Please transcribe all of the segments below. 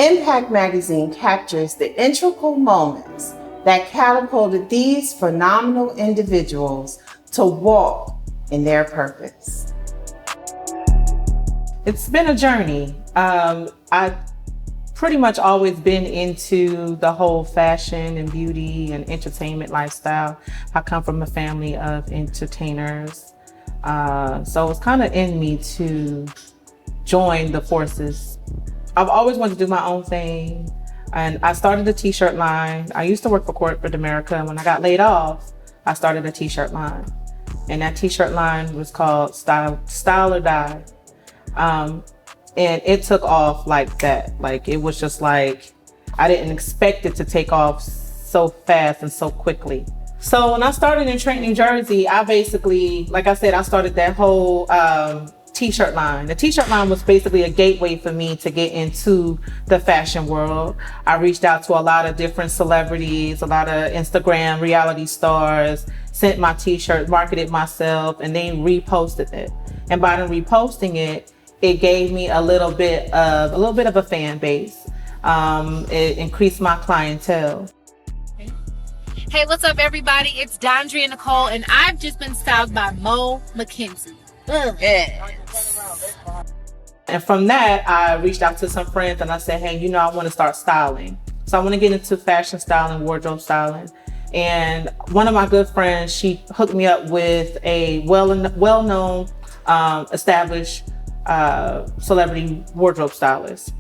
Impact Magazine captures the integral moments that catapulted these phenomenal individuals to walk in their purpose. It's been a journey. I pretty much always been into the whole fashion and beauty and entertainment lifestyle. I come from a family of entertainers. So it's kind of in me to join the forces. I've always wanted to do my own thing. And I started a t-shirt line. I used to work for corporate America. And when I got laid off, I started a t-shirt line. And that t-shirt line was called Style or Die. And it took off like that. Like, it was just like, I didn't expect it to take off so fast and so quickly. So when I started in Trenton, New Jersey, I basically, like I said, I started that whole t-shirt line. The t-shirt line was basically a gateway for me to get into the fashion world. I reached out to a lot of different celebrities, a lot of Instagram reality stars, sent my t-shirt, marketed myself, and they reposted it. And by them reposting it, it gave me a little bit of a fan base. It increased my clientele. Hey, what's up, everybody? It's Dondria Nicole, and I've just been styled by Mo McKenzie. Yes. And from that, I reached out to some friends and I said, hey, I want to start styling. So I want to get into fashion styling, wardrobe styling. And one of my good friends, she hooked me up with a well-known, established celebrity wardrobe stylist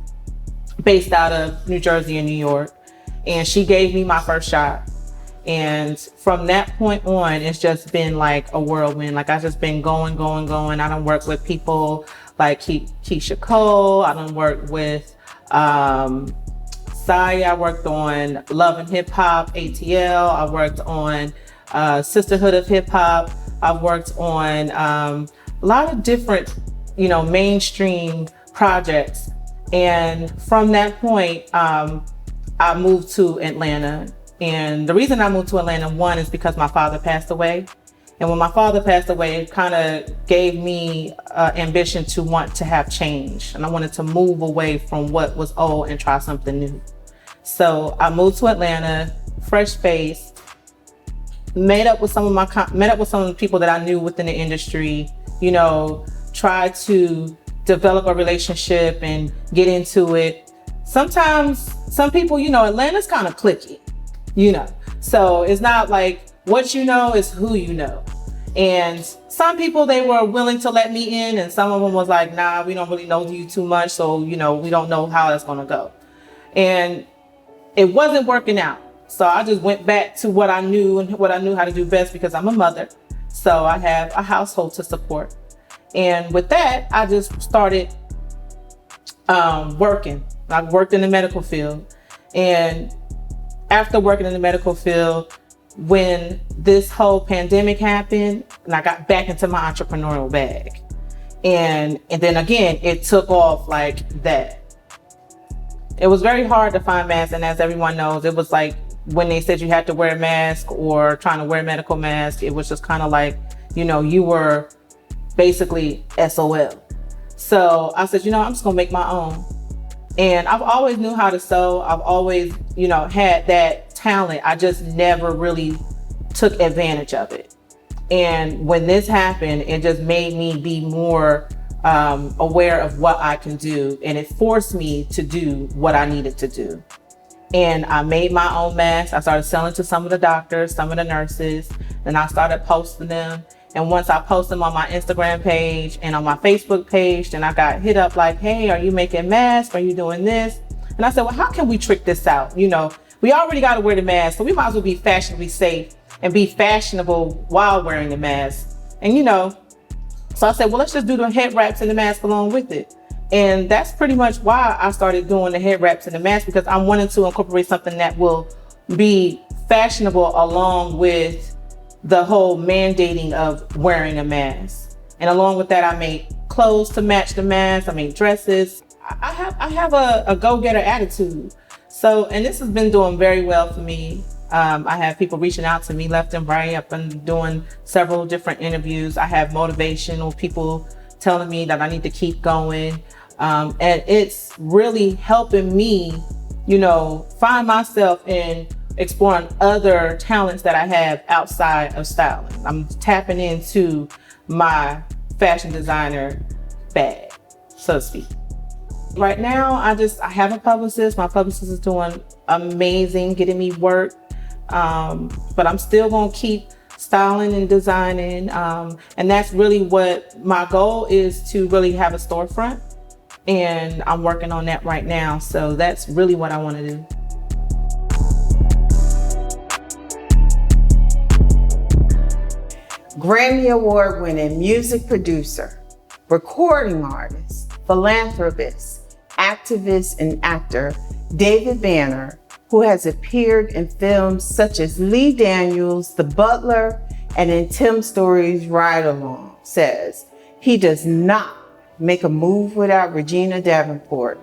based out of New Jersey and New York. And she gave me my first shot. And from that point on, it's just been like a whirlwind. Like, I've just been going. I done work with people like Keisha Cole. I done worked with Saya. I worked on Love and Hip Hop, ATL. I worked on Sisterhood of Hip Hop. I've worked on a lot of different, mainstream projects. And from that point, I moved to Atlanta. And the reason I moved to Atlanta, one, is because my father passed away. And when my father passed away, it kind of gave me ambition to want to have change. And I wanted to move away from what was old and try something new. So I moved to Atlanta, fresh face, met up with some of the people that I knew within the industry, tried to develop a relationship and get into it. Sometimes some people, Atlanta's kind of cliquey. So it's not like what you know is who you know. And some people, they were willing to let me in, and some of them was like, nah, we don't really know you too much, so we don't know how that's gonna go. And it wasn't working out. So I just went back to what I knew and what I knew how to do best, because I'm a mother. So I have a household to support. And with that, I just started working. I worked in the medical field. And after working in the medical field, when this whole pandemic happened, and I got back into my entrepreneurial bag. And then again, it took off like that. It was very hard to find masks. And as everyone knows, it was like when they said you had to wear a mask or trying to wear a medical mask, it was just kind of like, you were basically SOL. So I said, I'm just gonna make my own. And I've always knew how to sew. I've always, had that talent. I just never really took advantage of it. And when this happened, it just made me be more aware of what I can do. And it forced me to do what I needed to do. And I made my own masks. I started selling to some of the doctors, some of the nurses. Then I started posting them. And once I posted them on my Instagram page and on my Facebook page, then I got hit up like, hey, are you making masks? Are you doing this? And I said, well, how can we trick this out? We already got to wear the mask, so we might as well be fashionably safe and be fashionable while wearing the mask. And, so I said, well, let's just do the head wraps and the mask along with it. And that's pretty much why I started doing the head wraps and the mask, because I wanted to incorporate something that will be fashionable along with the whole mandating of wearing a mask. And along with that, I made clothes to match the mask. I made dresses. I have a go-getter attitude. So, and this has been doing very well for me. I have people reaching out to me left and right. I've been doing several different interviews. I have motivational people telling me that I need to keep going. And it's really helping me, find myself in exploring other talents that I have outside of styling. I'm tapping into my fashion designer bag, so to speak. Right now, I have a publicist. My publicist is doing amazing, getting me work. But I'm still gonna keep styling and designing. And that's really what my goal is, to really have a storefront. And I'm working on that right now. So that's really what I want to do. Grammy Award winning music producer, recording artist, philanthropist, activist, and actor David Banner, who has appeared in films such as Lee Daniels' The Butler and in Tim Story's Ride Along, says he does not make a move without Regina Davenport.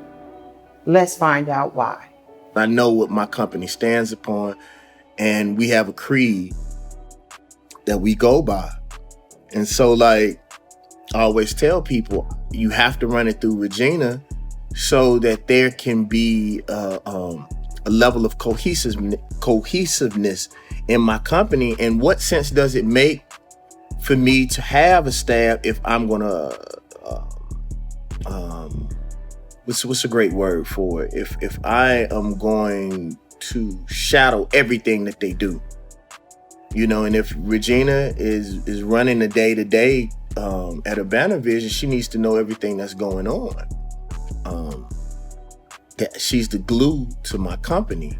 Let's find out why. I know what my company stands upon, and we have a creed that we go by. And so, like, I always tell people, you have to run it through Regina so that there can be a level of cohesiveness in my company. And what sense does it make for me to have a staff if I'm gonna what's a great word for it? If I am going to shadow everything that they do, and if Regina is running the day-to-day at a Banner Vision, she needs to know everything that's going on. That she's the glue to my company.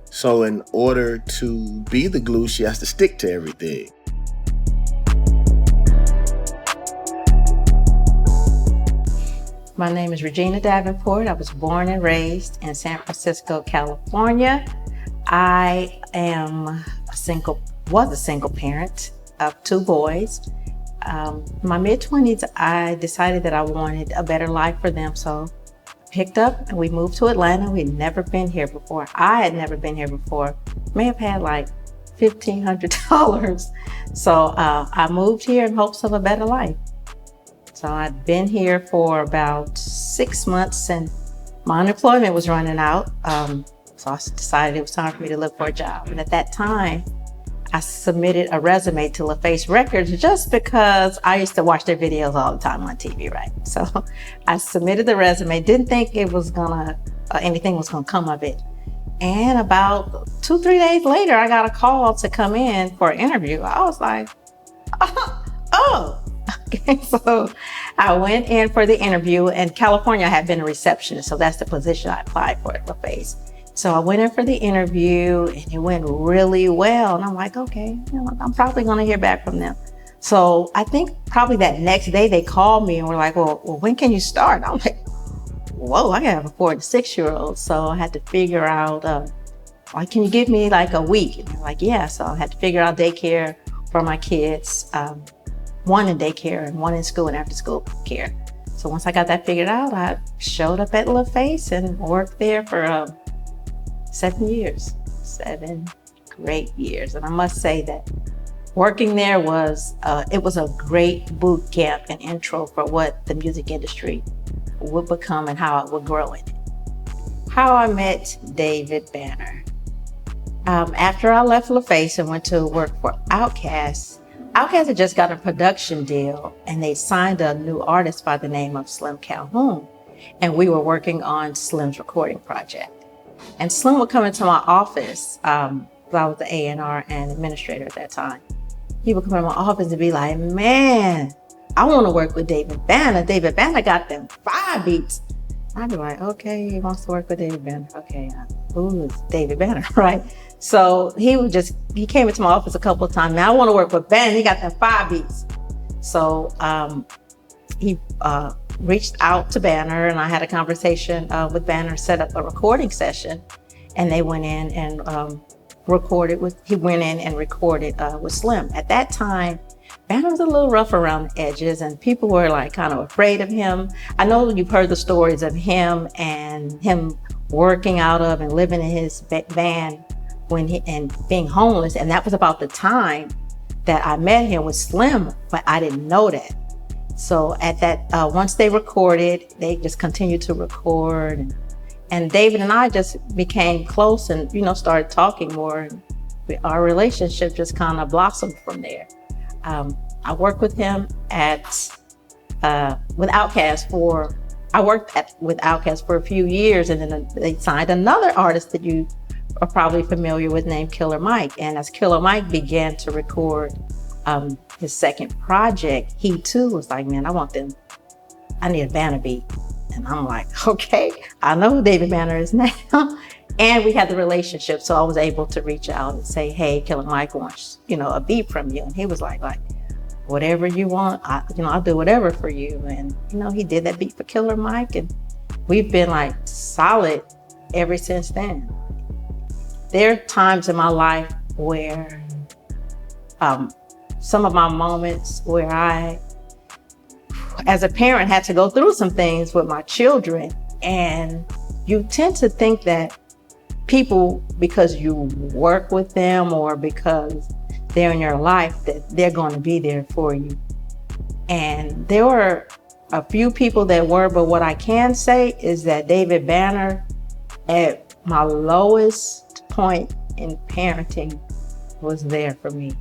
So in order to be the glue, she has to stick to everything. My name is Regina Davenport. I was born and raised in San Francisco, California. I was a single parent of 2 boys. My mid-20s, I decided that I wanted a better life for them. So I picked up and we moved to Atlanta. We'd never been here before. I had never been here before. May have had like $1,500. So I moved here in hopes of a better life. So I'd been here for about 6 months and my unemployment was running out. So I decided it was time for me to look for a job. And at that time, I submitted a resume to LaFace Records just because I used to watch their videos all the time on TV, right? So I submitted the resume, didn't think it was anything was gonna come of it. And about 2-3 days later, I got a call to come in for an interview. I was like, oh. Okay, so I went in for the interview. In California, I had been a receptionist, so that's the position I applied for at LaFace. So I went in for the interview and it went really well. And I'm like, okay, I'm probably gonna hear back from them. So I think probably that next day they called me and were like, well, when can you start? I'm like, whoa, I have a 4 and 6-year-old. So I had to figure out, like, can you give me like a week? And they're like, yeah. So I had to figure out daycare for my kids. 1 in daycare and 1 in school and after school care. So once I got that figured out, I showed up at LaFace and worked there for 7 years, 7 great years. And I must say that working there was a great boot camp and intro for what the music industry would become and how it would grow in it. How I met David Banner. After I left LaFace and went to work for Outkast had just got a production deal and they signed a new artist by the name of Slim Calhoun. And we were working on Slim's recording project. And Slim would come into my office, I was the A&R and administrator at that time. He would come in my office and be like, man, I want to work with David Banner. David Banner got them 5 beats. I'd be like, okay, he wants to work with David Banner. Okay, who is David Banner, right? So he came into my office a couple of times. Now I want to work with Banner. He got them 5 beats. So he reached out to Banner and I had a conversation with Banner, set up a recording session, and they went in and recorded with Slim. At that time, Banner was a little rough around the edges and people were like kind of afraid of him. I know you've heard the stories of him and him working out of and living in his van and being homeless. And that was about the time that I met him with Slim, but I didn't know that. So at that, once they recorded, they just continued to record. And David and I just became close and, started talking more. And our relationship just kind of blossomed from there. I worked with him with Outkast with Outkast for a few years, and then they signed another artist that you are probably familiar with named Killer Mike. And as Killer Mike began to record his second project, he too was like, man, I need a Banner beat. And I'm like, okay, I know who David Banner is now. And we had the relationship, so I was able to reach out and say, hey, Killer Mike wants, a beat from you. And he was like, whatever you want, I'll do whatever for you. And, he did that beat for Killer Mike, and we've been like solid ever since then. There are times in my life where some of my moments where I, as a parent, had to go through some things with my children. And you tend to think that people, because you work with them or because they're in your life, that they're going to be there for you. And there were a few people that were, but what I can say is that David Banner, at my lowest point in parenting, was there for me.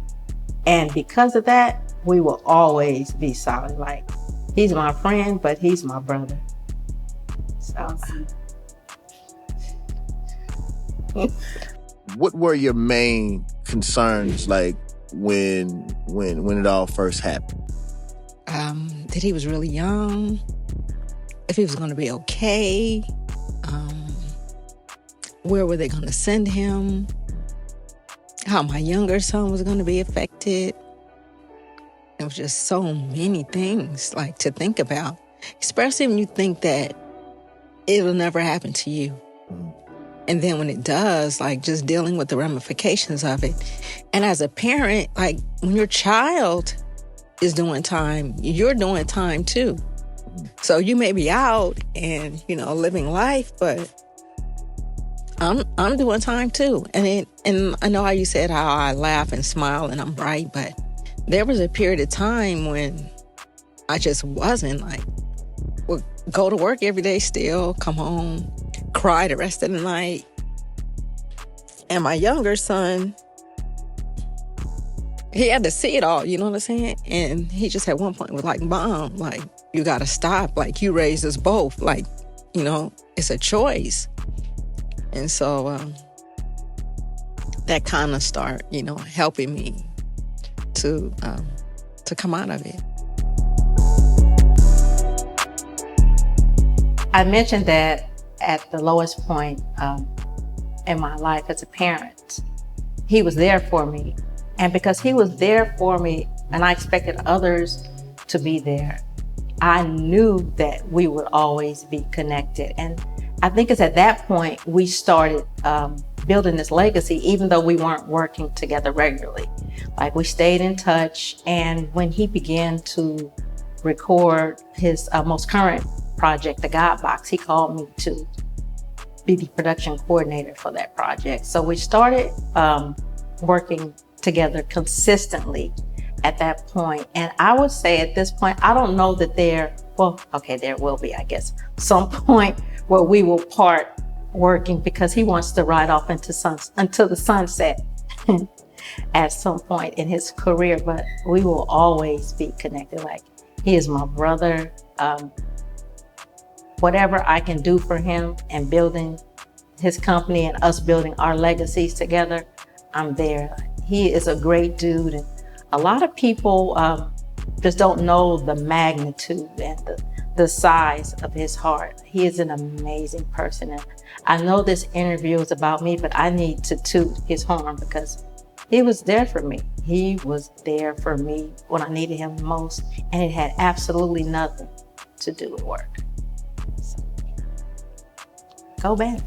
And because of that, we will always be solid. Like, he's my friend, but he's my brother. So. Awesome. What were your main concerns like when it all first happened? That he was really young, if he was going to be okay, where were they going to send him, how my younger son was going to be affected. It was just so many things like to think about, especially when you think that it'll never happen to you. And then when it does, like just dealing with the ramifications of it. And as a parent, like when your child is doing time, you're doing time too. So you may be out and, living life, but I'm doing time too. And I know how you said how I laugh and smile and I'm bright, but there was a period of time when I just wasn't. Like, would go to work every day still, come home, cry the rest of the night. And my younger son, he had to see it all, you know what I'm saying? And he just at one point was like, Mom, like, you gotta stop. Like, you raised us both. Like, it's a choice. And so that kind of start, helping me to come out of it. I mentioned that at the lowest point in my life as a parent, he was there for me. And because he was there for me and I expected others to be there, I knew that we would always be connected. And I think it's at that point we started building this legacy, even though we weren't working together regularly. Like, we stayed in touch. And when he began to record his most current project, The God Box, he called me to be the production coordinator for that project. So we started working together consistently at that point. And I would say at this point, I don't know that there will be, I guess, some point where we will part working, because he wants to ride off until the sunset at some point in his career. But we will always be connected. Like, he is my brother. Whatever I can do for him and building his company and us building our legacies together, I'm there. He is a great dude. And a lot of people just don't know the magnitude and the size of his heart. He is an amazing person. And I know this interview is about me, but I need to toot his horn because he was there for me. He was there for me when I needed him the most. And it had absolutely nothing to do with work. So, go back.